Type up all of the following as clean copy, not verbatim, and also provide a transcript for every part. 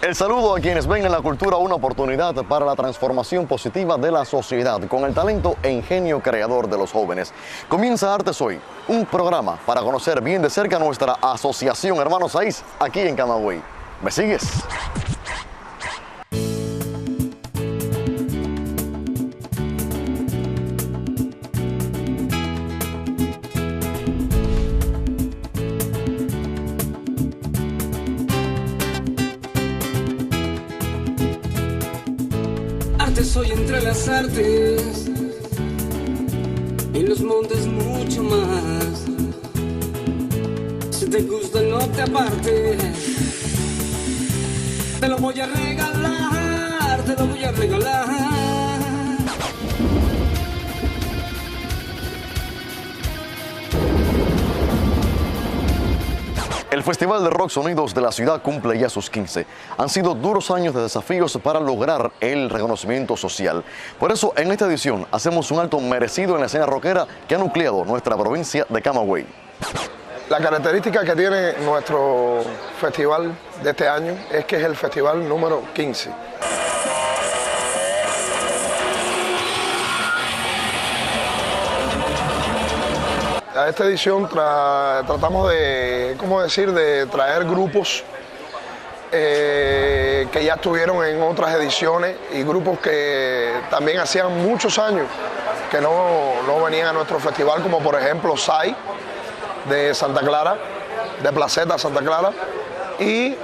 El saludo a quienes ven en la cultura una oportunidad para la transformación positiva de la sociedad con el talento e ingenio creador de los jóvenes. Comienza Artes Hoy, un programa para conocer bien de cerca nuestra asociación Hermanos Saiz aquí en Camagüey. ¿Me sigues? Soy entre las artes, en los montes mucho más. Si te gusta no te apartes, te lo voy a regalar, te lo voy a regalar. El Festival de Rock Sonidos de la ciudad cumple ya sus 15. Han sido duros años de desafíos para lograr el reconocimiento social. Por eso, en esta edición, hacemos un alto merecido en la escena rockera que ha nucleado nuestra provincia de Camagüey. La característica que tiene nuestro festival de este año es que es el festival número 15. A esta edición tratamos de, de traer grupos que ya estuvieron en otras ediciones y grupos que también hacían muchos años que no venían a nuestro festival, como por ejemplo SAI de Santa Clara, de Placeta Santa Clara, y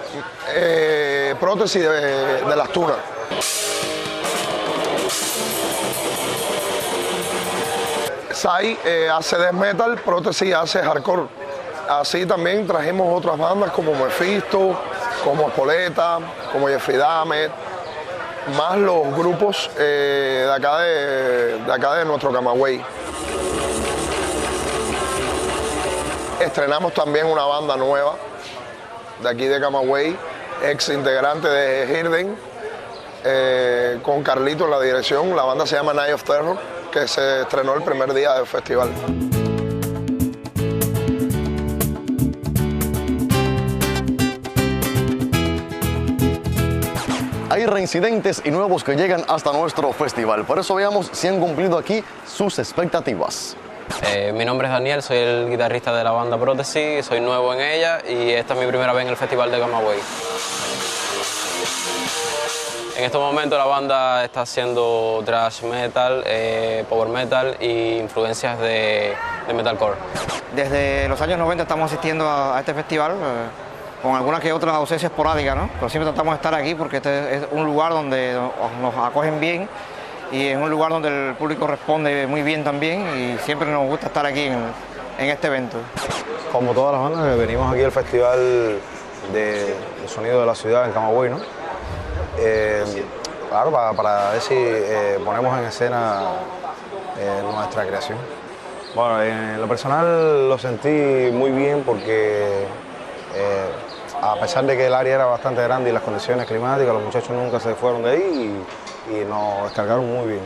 Prótesis de Las Tunas. SAI hace death metal, Prótesis hace hardcore. Así también trajimos otras bandas como Mephisto, como Espoleta, como Jeffrey Dahmer, más los grupos de acá de nuestro Camagüey. Estrenamos también una banda nueva de aquí de Camagüey, ex integrante de Hirden, con Carlito en la dirección. La banda se llama Night of Terror, que se estrenó el primer día del festival. Hay reincidentes y nuevos que llegan hasta nuestro festival. Por eso veamos si han cumplido aquí sus expectativas. Mi nombre es Daniel, soy el guitarrista de la banda Prótesis, soy nuevo en ella y esta es mi primera vez en el Festival de Camagüey. En estos momentos la banda está haciendo thrash metal, power metal e influencias de metalcore. Desde los años 90 estamos asistiendo a este festival, con alguna que otra ausencia esporádica, ¿no? Pero siempre tratamos de estar aquí porque este es un lugar donde nos acogen bien y es un lugar donde el público responde muy bien también y siempre nos gusta estar aquí en este evento. Como todas las bandas, venimos aquí al Festival de Sonido de la Ciudad en Camagüey, ¿no? Claro, para ver si ponemos en escena nuestra creación. Bueno, en lo personal lo sentí muy bien porque a pesar de que el área era bastante grande y las condiciones climáticas, los muchachos nunca se fueron de ahí y nos descargaron muy bien.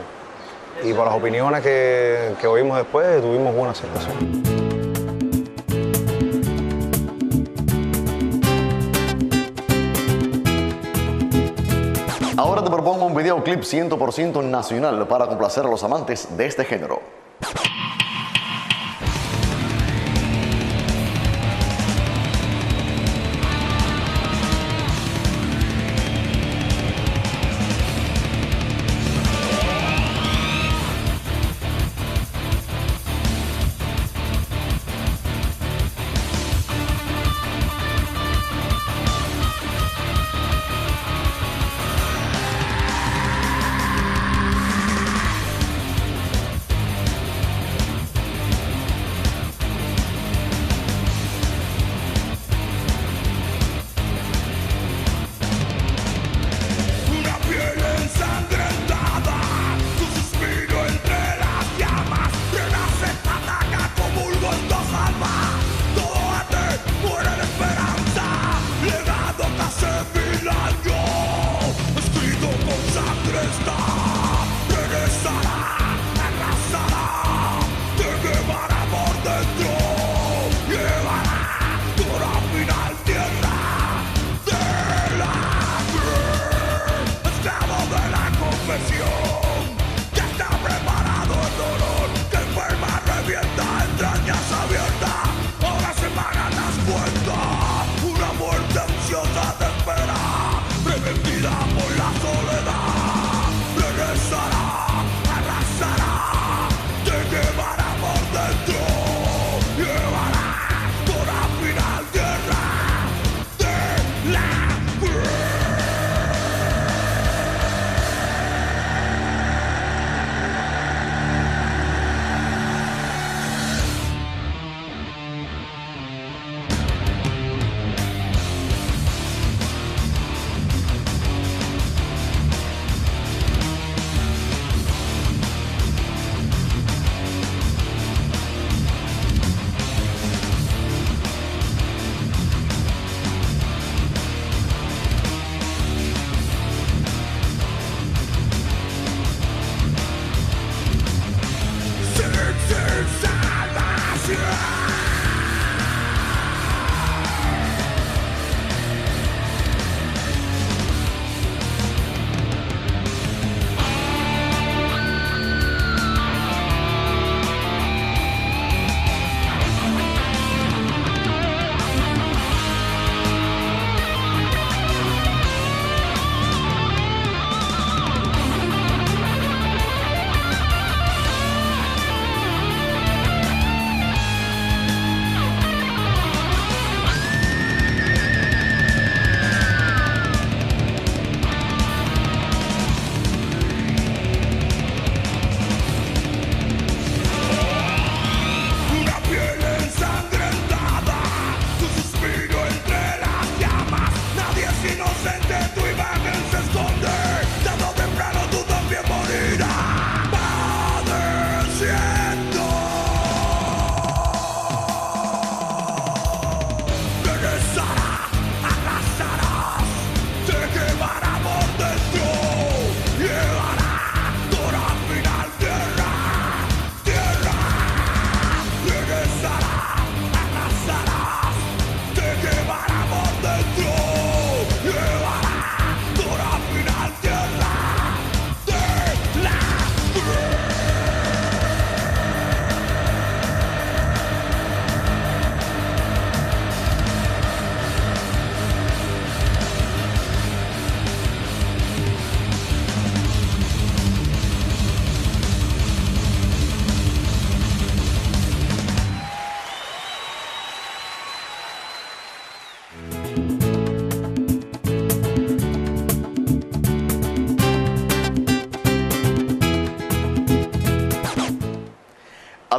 Y por las opiniones que oímos después, tuvimos buena aceptación. Ahora te propongo un videoclip 100% nacional para complacer a los amantes de este género.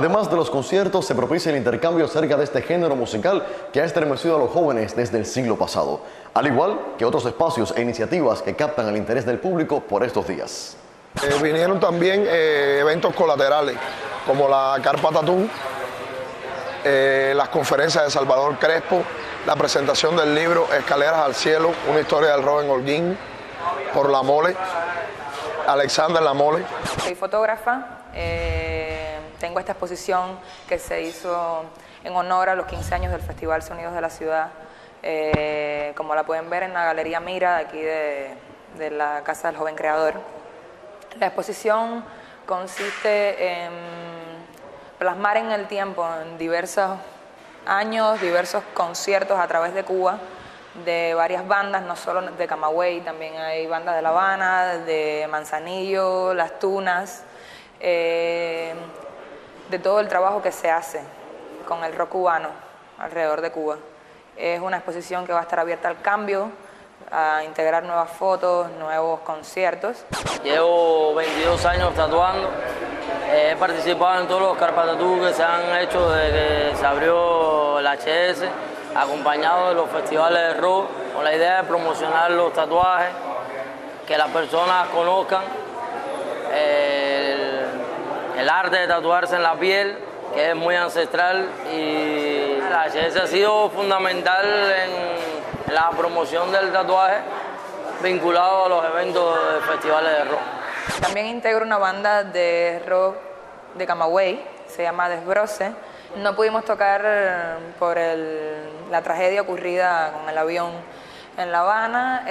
Además de los conciertos, se propicia el intercambio acerca de este género musical que ha estremecido a los jóvenes desde el siglo pasado, al igual que otros espacios e iniciativas que captan el interés del público por estos días. Vinieron también eventos colaterales, como la Carpa Tatú, las conferencias de Salvador Crespo, la presentación del libro Escaleras al Cielo, una historia del rock en Holguín, por La Mole, Alexander La Mole. Soy fotógrafa, tengo esta exposición que se hizo en honor a los 15 años del Festival Sonidos de la Ciudad, como la pueden ver en la Galería Mira, de aquí de la Casa del Joven Creador. La exposición consiste en plasmar en el tiempo, en diversos años, diversos conciertos a través de Cuba, de varias bandas, no solo de Camagüey, también hay bandas de La Habana, de Manzanillo, Las Tunas, de todo el trabajo que se hace con el rock cubano alrededor de Cuba. Es una exposición que va a estar abierta al cambio, a integrar nuevas fotos, nuevos conciertos. Llevo 22 años tatuando, he participado en todos los Carpa Tatú que se han hecho desde que se abrió el HS, acompañado de los festivales de rock, con la idea de promocionar los tatuajes, que las personas conozcan el arte de tatuarse en la piel, que es muy ancestral, y el HS ha sido fundamental en la promoción del tatuaje vinculado a los eventos de festivales de rock. También integro una banda de rock de Camagüey, se llama Desbroce. No pudimos tocar por la tragedia ocurrida con el avión en La Habana,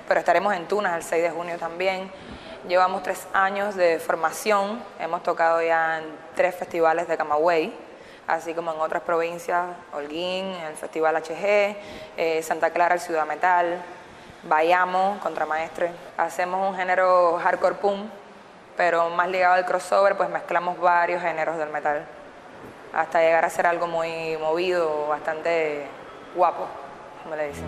pero estaremos en Tunas el 6 de junio también. Llevamos 3 años de formación, hemos tocado ya en 3 festivales de Camagüey, así como en otras provincias, Holguín, el Festival HG, Santa Clara, el Ciudad Metal, Bayamo, Contramaestre. Hacemos un género hardcore punk, pero más ligado al crossover, pues mezclamos varios géneros del metal, hasta llegar a ser algo muy movido, bastante guapo, como le dicen.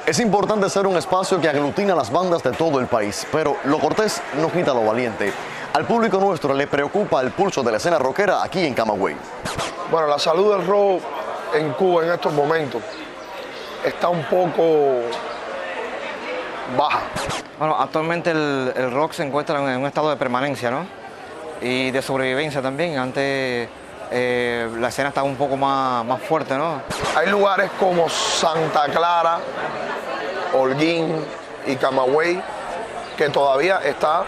Es importante ser un espacio que aglutina a las bandas de todo el país, pero lo cortés no quita lo valiente. Al público nuestro le preocupa el pulso de la escena rockera aquí en Camagüey. Bueno, la salud del rock en Cuba en estos momentos está un poco baja. Bueno, actualmente el rock se encuentra en un estado de permanencia, ¿no? Y de sobrevivencia también. Antes la escena estaba un poco más fuerte, ¿no? Hay lugares como Santa Clara, Holguín y Camagüey que todavía está,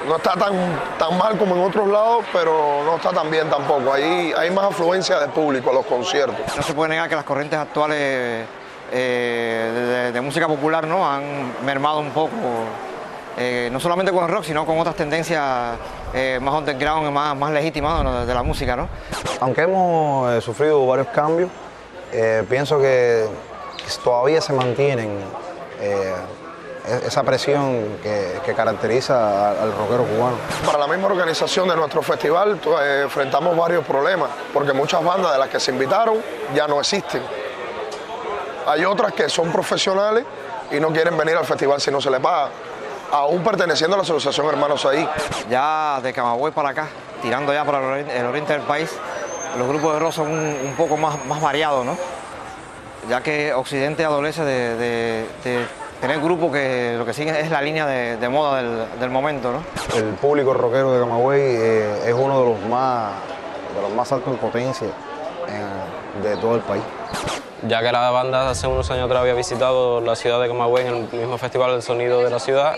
no está tan mal como en otros lados, pero no está tan bien tampoco. Ahí hay más afluencia de público a los conciertos. No se puede negar que las corrientes actuales de música popular, ¿no?, han mermado un poco, no solamente con el rock, sino con otras tendencias más underground, más legítimas, ¿no?, de la música, ¿no? Aunque hemos sufrido varios cambios, pienso que todavía se mantienen esa presión que caracteriza al rockero cubano. Para la misma organización de nuestro festival enfrentamos varios problemas, porque muchas bandas de las que se invitaron ya no existen. Hay otras que son profesionales y no quieren venir al festival si no se les paga, aún perteneciendo a la Asociación Hermanos Ahí. Ya de Camagüey para acá, tirando ya para el oriente del país, los grupos de rock son un poco más variados, ¿no? Ya que Occidente adolece de tener grupos que lo que siguen es la línea de moda del momento, ¿no? El público rockero de Camagüey es uno de los más altos en potencia de todo el país. Ya que la banda hace unos años atrás había visitado la ciudad de Camagüey en el mismo Festival del Sonido de la Ciudad,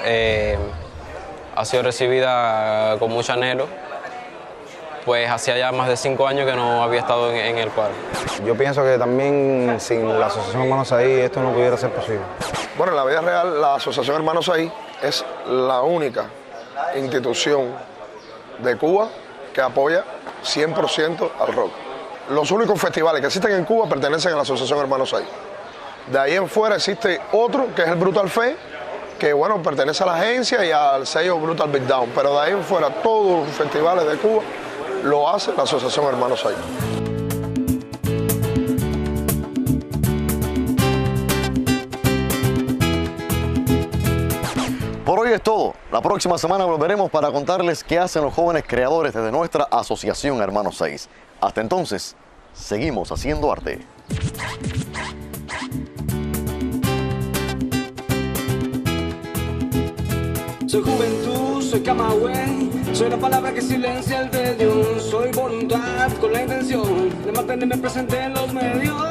ha sido recibida con mucho anhelo, pues hacía ya más de 5 años que no había estado en el cuadro. Yo pienso que también sin la Asociación Hermanos Ahí esto no pudiera ser posible. Bueno, en la vida real la Asociación Hermanos Ahí es la única institución de Cuba que apoya 100% al rock. Los únicos festivales que existen en Cuba pertenecen a la Asociación Hermanos Ahí. De ahí en fuera existe otro que es el Brutal Fe, que bueno, pertenece a la agencia y al sello Brutal Big Down, pero de ahí en fuera todos los festivales de Cuba lo hace la Asociación Hermanos Ahí. Por hoy es todo. La próxima semana volveremos para contarles qué hacen los jóvenes creadores desde nuestra asociación Hermanos 6. Hasta entonces, seguimos haciendo arte. Soy juventud, soy Camagüey, soy la palabra que silencia el de Dios. Soy voluntad con la intención de mantenerme presente en los medios.